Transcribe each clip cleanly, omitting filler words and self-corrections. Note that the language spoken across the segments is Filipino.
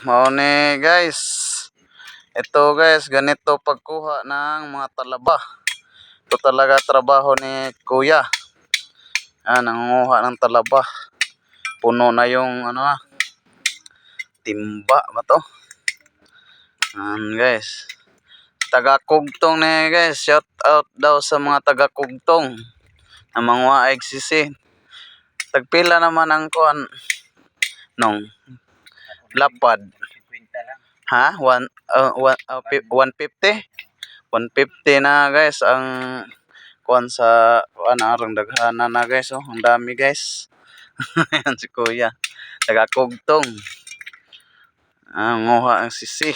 Mauni guys. Ito guys, ganito pagkuha ng mga talaba. Ito talaga trabaho ni Kuya. Nangunguha ng talaba. Puno na yung timba ba to? Guys. Taga-Kugtong na guys. Shout out daw sa mga taga-Kugtong. Ang mga sisi. Tagpila naman ang kuan nung lapad. Ha? 150? 150 na guys ang kuan sa arang daghana na guys. Ang dami guys. Ayan si Kuya. Taga-Kugtong. Nguha ang sisi.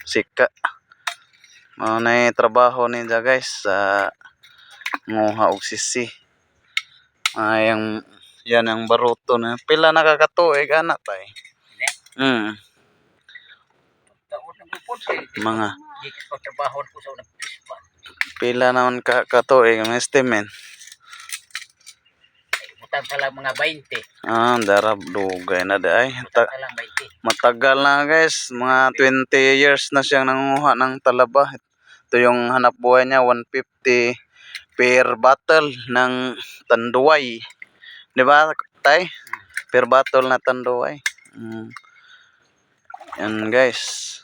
Sika. Maunay trabaho niya guys sa nguha og sisi. Yan ang baruto na. Pila nakakatuig anak tay. Mga pila naman katuig ang estimate. Butang pala mga 20. Darab dugay na day. Matagal na guys, mga 20 years na siyang nangunguha ng talaba. Ito yung hanap buhay niya, 150 per bottle ng tanduay. 'Di ba, tay? Per bottle na tanduay. Yan guys.